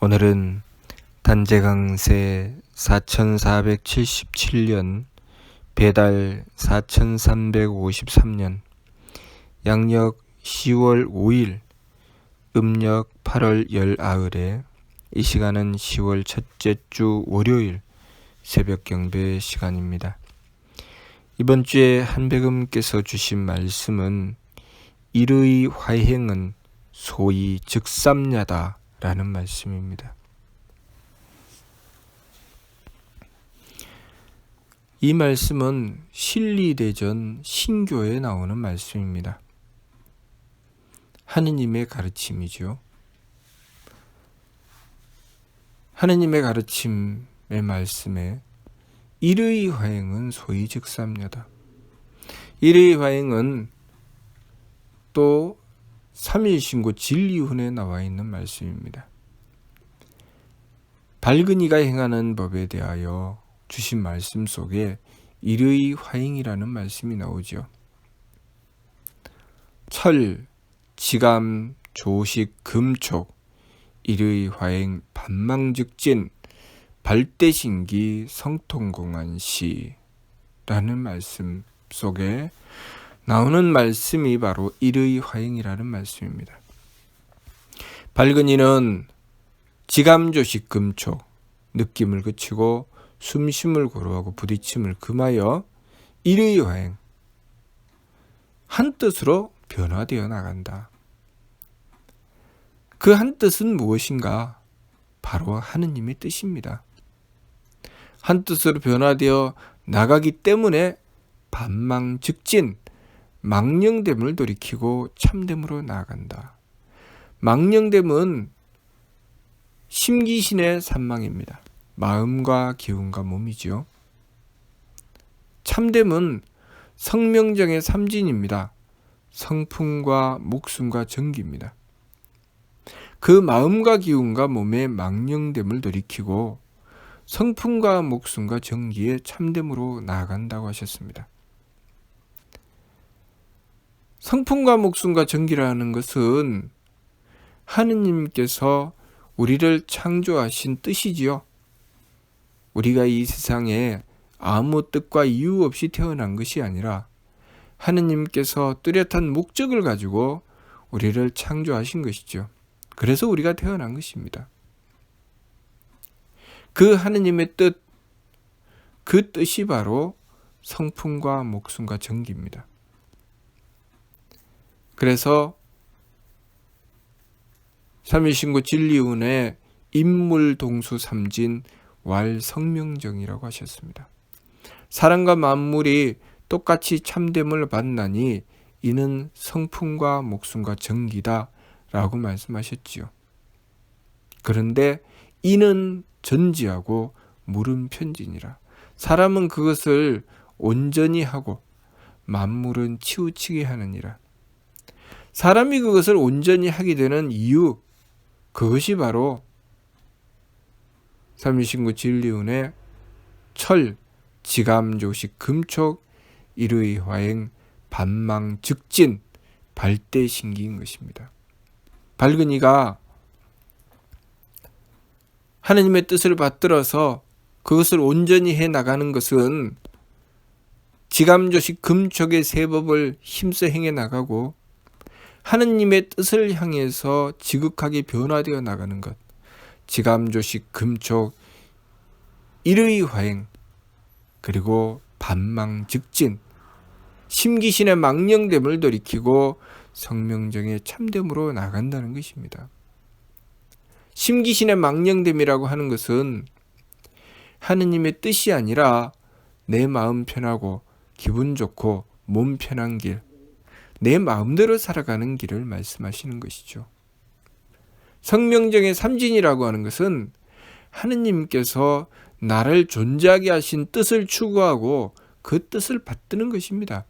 오늘은 단재강세 4477년 배달 4353년 양력 10월 5일 음력 8월 열아흘에 이 시간은 10월 첫째 주 월요일 새벽 경배 시간입니다. 이번 주에 한백음께서 주신 말씀은 일의 화행은 소위 즉삼야다 라는 말씀입니다. 이 말씀은 신리대전 신교에 나오는 말씀입니다. 하느님의 가르침이죠. 하느님의 가르침의 말씀에 일의 화행은 소위 즉삼야다. 일의 화행은 또 삼일신고 진리훈에 나와 있는 말씀입니다. 밝은 이가 행하는 법에 대하여 주신 말씀 속에 일의 화행이라는 말씀이 나오죠. 철, 지감, 조식, 금촉, 일의 화행, 반망즉진, 발대신기, 성통공안시 라는 말씀 속에 나오는 말씀이 바로 일의 화행이라는 말씀입니다. 밝은 이는 지감조식 금촉, 느낌을 그치고 숨쉼을 고루하고 부딪힘을 금하여 일의 화행, 한 뜻으로 변화되어 나간다. 그 한 뜻은 무엇인가? 바로 하느님의 뜻입니다. 한 뜻으로 변화되어 나가기 때문에 반망즉진, 망령됨을 돌이키고 참됨으로 나아간다. 망령됨은 심기신의 산망입니다. 마음과 기운과 몸이지요. 참됨은 성명정의 삼진입니다. 성품과 목숨과 정기입니다. 그 마음과 기운과 몸의 망령됨을 돌이키고 성품과 목숨과 정기의 참됨으로 나아간다고 하셨습니다. 성품과 목숨과 정기라는 것은 하느님께서 우리를 창조하신 뜻이지요. 우리가 이 세상에 아무 뜻과 이유 없이 태어난 것이 아니라 하느님께서 뚜렷한 목적을 가지고 우리를 창조하신 것이죠. 그래서 우리가 태어난 것입니다. 그 하느님의 뜻, 그 뜻이 바로 성품과 목숨과 정기입니다. 그래서 삼일신고 진리훈의 인물동수삼진 왈성명정이라고 하셨습니다. 사람과 만물이 똑같이 참됨을 받나니 이는 성품과 목숨과 정기다 라고 말씀하셨지요. 그런데 이는 전지하고 물은 편진이라. 사람은 그것을 온전히 하고 만물은 치우치게 하느니라. 사람이 그것을 온전히 하게 되는 이유, 그것이 바로 삼일신고 진리훈의 철, 지감조식, 금촉, 일의 화행, 반망즉진, 발대신기인 것입니다. 밝은 이가 하느님의 뜻을 받들어서 그것을 온전히 해나가는 것은 지감조식, 금촉의 세 법을 힘써 행해 나가고 하느님의 뜻을 향해서 지극하게 변화되어 나가는 것, 지감조식, 금촉, 일의 화행, 그리고 반망즉진, 심기신의 망령됨을 돌이키고 성명정의 참됨으로 나간다는 것입니다. 심기신의 망령됨이라고 하는 것은 하느님의 뜻이 아니라 내 마음 편하고 기분 좋고 몸 편한 길, 내 마음대로 살아가는 길을 말씀하시는 것이죠. 성명정의 삼진이라고 하는 것은 하느님께서 나를 존재하게 하신 뜻을 추구하고 그 뜻을 받드는 것입니다.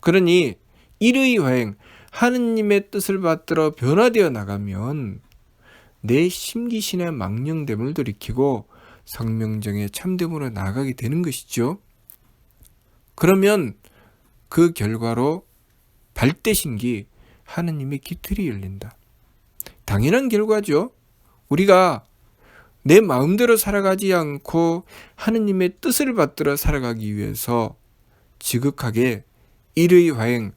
그러니 일의 화행, 하느님의 뜻을 받들어 변화되어 나가면 내 심기신의 망령됨을 돌이키고 성명정의 참됨으로 나아가게 되는 것이죠. 그러면 그 결과로 발대신기, 하느님의 기틀이 열린다. 당연한 결과죠. 우리가 내 마음대로 살아가지 않고 하느님의 뜻을 받들어 살아가기 위해서 지극하게 일의 화행,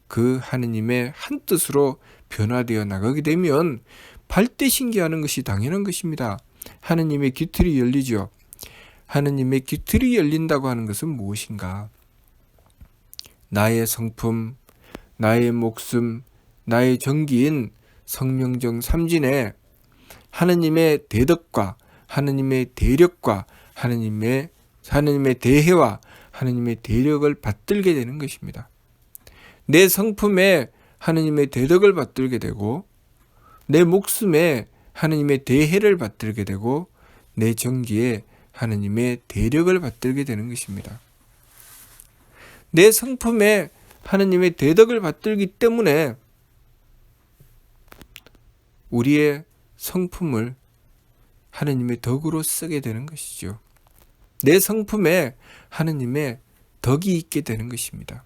그 하느님의 한 뜻으로 변화되어 나가게 되면 발대신기하는 것이 당연한 것입니다. 하느님의 귀틀이 열리죠. 하느님의 귀틀이 열린다고 하는 것은 무엇인가? 나의 성품, 나의 목숨, 나의 정기인 성명정 삼진에 하느님의 대덕과 하느님의 대력과 하느님의 대해와 하느님의 대력을 받들게 되는 것입니다. 내 성품에 하느님의 대덕을 받들게 되고 내 목숨에 하느님의 대해를 받들게 되고 내 정기에 하느님의 대력을 받들게 되는 것입니다. 내 성품에 하느님의 대덕을 받들기 때문에 우리의 성품을 하느님의 덕으로 쓰게 되는 것이죠. 내 성품에 하느님의 덕이 있게 되는 것입니다.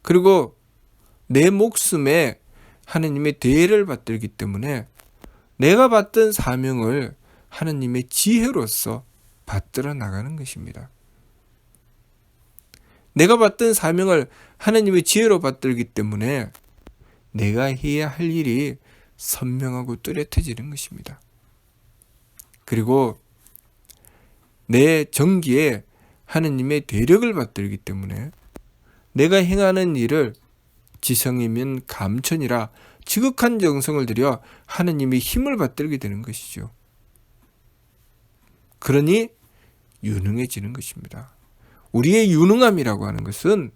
그리고 내 목숨에 하느님의 대해를 받들기 때문에 내가 받던 사명을 하느님의 지혜로서 받들어 나가는 것입니다. 내가 받던 사명을 하느님의 지혜로 받들기 때문에 내가 해야 할 일이 선명하고 뚜렷해지는 것입니다. 그리고 내 정기에 하느님의 대력을 받들기 때문에 내가 행하는 일을 지성이면 감천이라 지극한 정성을 들여 하느님의 힘을 받들게 되는 것이죠. 그러니 유능해지는 것입니다. 우리의 유능함이라고 하는 것은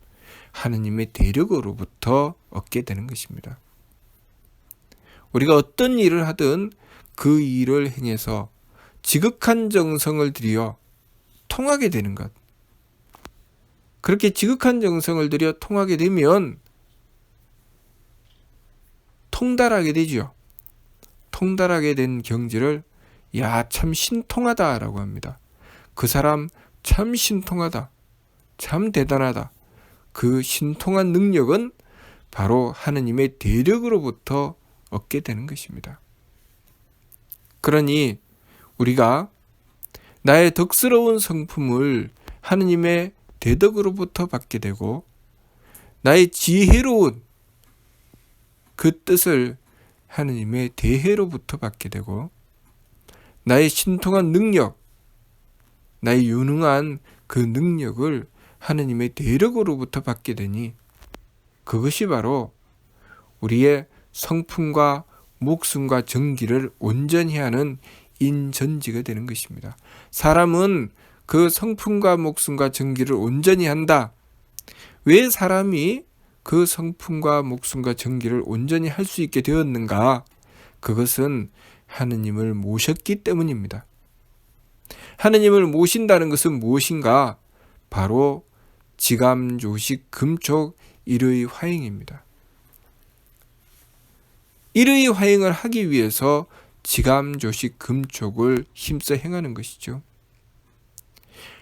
하느님의 대력으로부터 얻게 되는 것입니다. 우리가 어떤 일을 하든 그 일을 행해서 지극한 정성을 들여 통하게 되는 것. 그렇게 지극한 정성을 들여 통하게 되면 통달하게 되죠. 통달하게 된 경지를 야, 참 신통하다라고 합니다. 그 사람 참 신통하다. 참 대단하다. 그 신통한 능력은 바로 하느님의 대력으로부터 얻게 되는 것입니다. 그러니 우리가 나의 덕스러운 성품을 하느님의 대덕으로부터 받게 되고 나의 지혜로운 그 뜻을 하느님의 대해로부터 받게 되고 나의 신통한 능력, 나의 유능한 그 능력을 하느님의 대력으로부터 받게 되니 그것이 바로 우리의 성품과 목숨과 정기를 온전히 하는 인전지가 되는 것입니다. 사람은 그 성품과 목숨과 정기를 온전히 한다. 왜 사람이 그 성품과 목숨과 정기를 온전히 할 수 있게 되었는가? 그것은 하느님을 모셨기 때문입니다. 하느님을 모신다는 것은 무엇인가? 바로 지감조식 금촉 일의 화행입니다. 일의 화행을 하기 위해서 지감조식 금촉을 힘써 행하는 것이죠.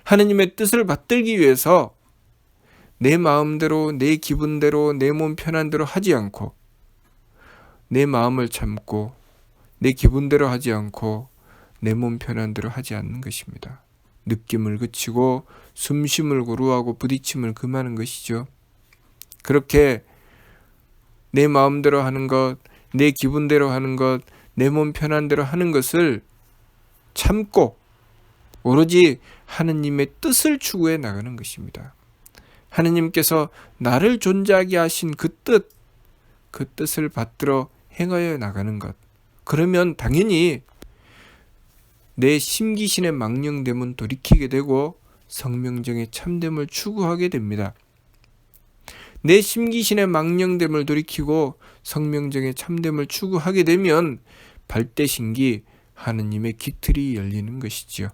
하느님의 뜻을 받들기 위해서 내 마음대로 내 기분대로 내 몸 편한 대로 하지 않고 내 마음을 참고 내 기분대로 하지 않고 내 몸 편한 대로 하지 않는 것입니다. 느낌을 그치고 숨쉼을 고루하고 부딪힘을 금하는 것이죠. 그렇게 내 마음대로 하는 것, 내 기분대로 하는 것, 내 몸 편한 대로 하는 것을 참고 오로지 하느님의 뜻을 추구해 나가는 것입니다. 하느님께서 나를 존재하게 하신 그 뜻을 받들어 행하여 나가는 것. 그러면 당연히 내 심기신의 망령됨은 돌이키게 되고 성명정의 참됨을 추구하게 됩니다. 내 심기신의 망령됨을 돌이키고 성명정의 참됨을 추구하게 되면 발대신기 하느님의 기틀이 열리는 것이지요.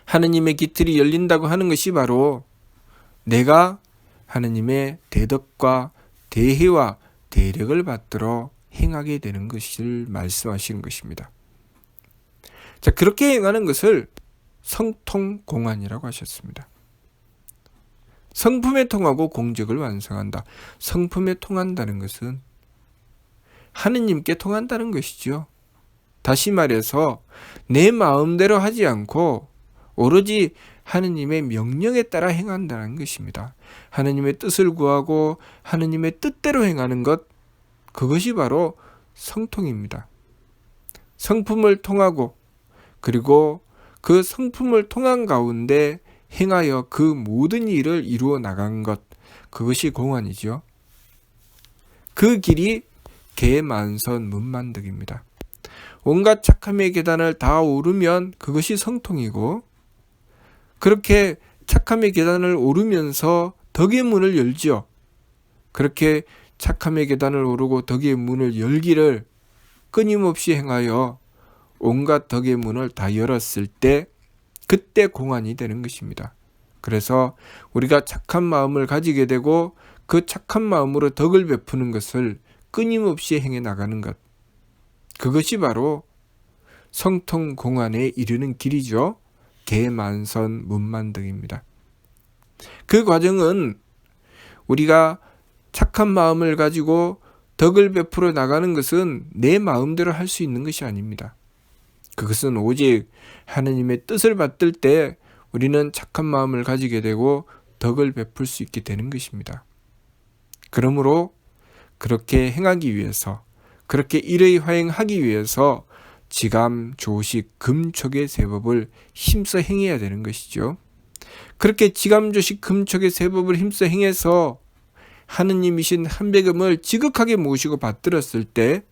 하느님의 기틀이 열린다고 하는 것이 바로 내가 하느님의 대덕과 대해와 대력을 받들어 행하게 되는 것을 말씀하시는 것입니다. 자, 그렇게 행하는 것을 성통공안이라고 하셨습니다. 성품에 통하고 공적을 완성한다. 성품에 통한다는 것은 하느님께 통한다는 것이죠. 다시 말해서 내 마음대로 하지 않고 오로지 하느님의 명령에 따라 행한다는 것입니다. 하느님의 뜻을 구하고 하느님의 뜻대로 행하는 것, 그것이 바로 성통입니다. 성품을 통하고 그리고 그 성품을 통한 가운데 행하여 그 모든 일을 이루어 나간 것, 그것이 공안이죠. 그 길이 개만선 문만득입니다. 온갖 착함의 계단을 다 오르면 그것이 성통이고, 그렇게 착함의 계단을 오르면서 덕의 문을 열지요. 그렇게 착함의 계단을 오르고 덕의 문을 열기를 끊임없이 행하여 온갖 덕의 문을 다 열었을 때 그때 공안이 되는 것입니다. 그래서 우리가 착한 마음을 가지게 되고 그 착한 마음으로 덕을 베푸는 것을 끊임없이 행해 나가는 것, 그것이 바로 성통 공안에 이르는 길이죠. 개만선 문만득입니다. 그 과정은 우리가 착한 마음을 가지고 덕을 베풀어 나가는 것은 내 마음대로 할 수 있는 것이 아닙니다. 그것은 오직 하느님의 뜻을 받들 때 우리는 착한 마음을 가지게 되고 덕을 베풀 수 있게 되는 것입니다. 그러므로 그렇게 행하기 위해서, 그렇게 일의 화행하기 위해서 지감, 조식, 금촉의 세법을 힘써 행해야 되는 것이죠. 그렇게 지감, 조식, 금촉의 세법을 힘써 행해서 하느님이신 한백음을 지극하게 모시고 받들었을 때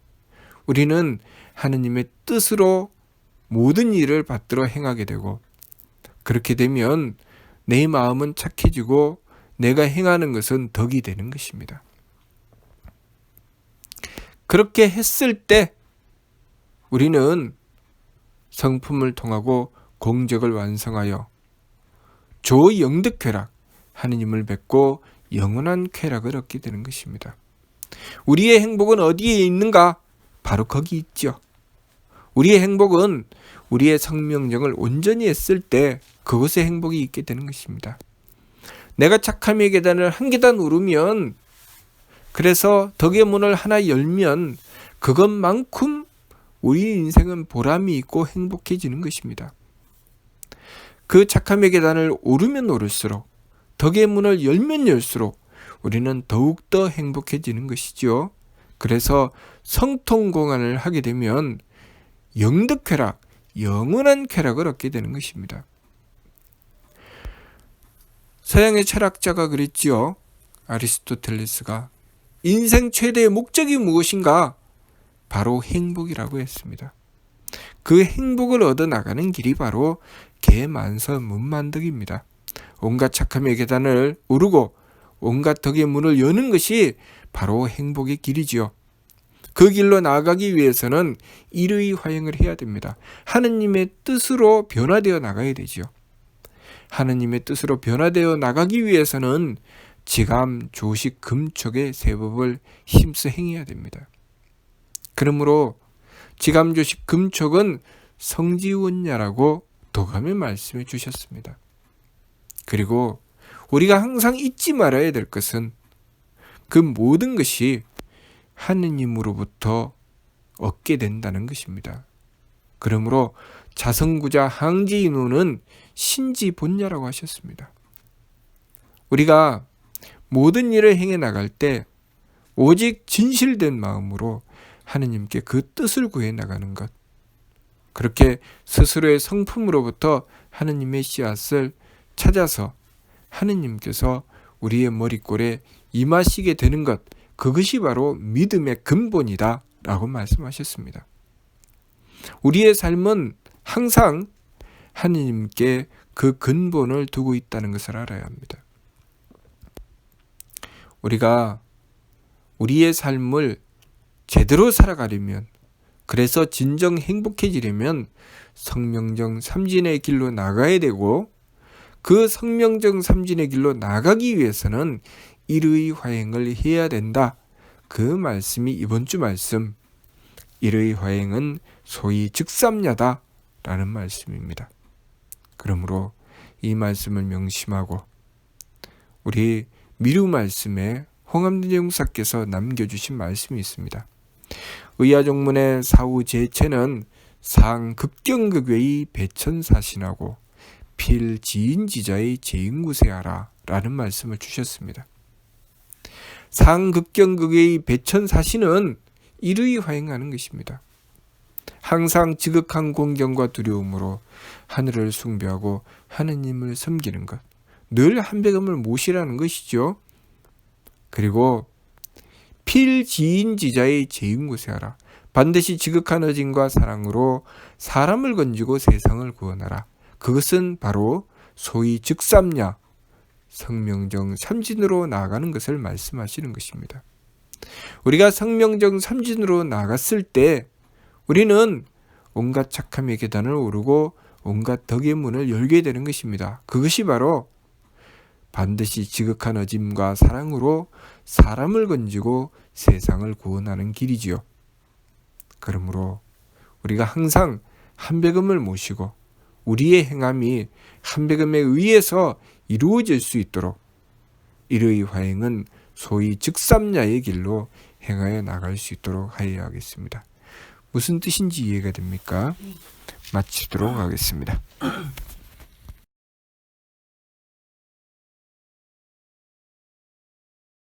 우리는 하느님의 뜻으로 모든 일을 받들어 행하게 되고, 그렇게 되면 내 마음은 착해지고 내가 행하는 것은 덕이 되는 것입니다. 그렇게 했을 때 우리는 성품을 통하고 공적을 완성하여 조영득쾌락, 하느님을 뵙고 영원한 쾌락을 얻게 되는 것입니다. 우리의 행복은 어디에 있는가? 바로 거기 있죠. 우리의 행복은 우리의 성명정을 온전히 했을 때 그곳에 행복이 있게 되는 것입니다. 내가 착함의 계단을 한 계단 오르면, 그래서 덕의 문을 하나 열면 그것만큼 우리 인생은 보람이 있고 행복해지는 것입니다. 그 착함의 계단을 오르면 오를수록, 덕의 문을 열면 열수록 우리는 더욱더 행복해지는 것이죠. 그래서 성통공안을 하게 되면 영득쾌락, 영원한 쾌락을 얻게 되는 것입니다. 서양의 철학자가 그랬지요. 아리스토텔레스가 인생 최대의 목적이 무엇인가? 바로 행복이라고 했습니다. 그 행복을 얻어나가는 길이 바로 개만선 문만득입니다. 온갖 착함의 계단을 오르고 온갖 덕의 문을 여는 것이 바로 행복의 길이지요. 그 길로 나아가기 위해서는 일의 화행을 해야 됩니다. 하느님의 뜻으로 변화되어 나가야 되지요. 하느님의 뜻으로 변화되어 나가기 위해서는 지감, 조식, 금촉의 세법을 힘써 행해야 됩니다. 그러므로 지감, 조식, 금촉은 성지원야라고 도감에 말씀해 주셨습니다. 그리고 우리가 항상 잊지 말아야 될 것은 그 모든 것이 하느님으로부터 얻게 된다는 것입니다. 그러므로 자성구자 항지인호는 신지본야라고 하셨습니다. 우리가 모든 일을 행해 나갈 때 오직 진실된 마음으로 하느님께 그 뜻을 구해 나가는 것, 그렇게 스스로의 성품으로부터 하느님의 씨앗을 찾아서 하느님께서 우리의 머리꼴에 임하시게 되는 것, 그것이 바로 믿음의 근본이다 라고 말씀하셨습니다. 우리의 삶은 항상 하느님께 그 근본을 두고 있다는 것을 알아야 합니다. 우리가 우리의 삶을 제대로 살아가려면, 그래서 진정 행복해지려면 성명정 삼진의 길로 나가야 되고, 그 성명정 삼진의 길로 나가기 위해서는 일의 화행을 해야 된다. 그 말씀이 이번 주 말씀, 일의 화행은 소위 즉삼야다 라는 말씀입니다. 그러므로 이 말씀을 명심하고 우리 미루 말씀에 홍암진 용사께서 남겨주신 말씀이 있습니다. 의아종문의 사후 제체는 상급경극의 배천사신하고 필지인지자의 제인구세하라 라는 말씀을 주셨습니다. 상급경극의 배천사신은 이르이 화행하는 것입니다. 항상 지극한 공경과 두려움으로 하늘을 숭배하고 하느님을 섬기는 것, 늘 한백음을 모시라는 것이죠. 그리고 필지인지자의 제인구세하라, 반드시 지극한 어진과 사랑으로 사람을 건지고 세상을 구원하라. 그것은 바로 소위 즉삼야, 성명정 삼진으로 나아가는 것을 말씀하시는 것입니다. 우리가 성명정 삼진으로 나갔을 때 우리는 온갖 착함의 계단을 오르고 온갖 덕의 문을 열게 되는 것입니다. 그것이 바로 반드시 지극한 어짐과 사랑으로 사람을 건지고 세상을 구원하는 길이지요. 그러므로 우리가 항상 한백음을 모시고 우리의 행함이 한백음에 의해서 이루어질 수 있도록 이르의 화행은 소위 즉삼야의 길로 행하여 나갈 수 있도록 하여야 하겠습니다. 무슨 뜻인지 이해가 됩니까? 마치도록 하겠습니다.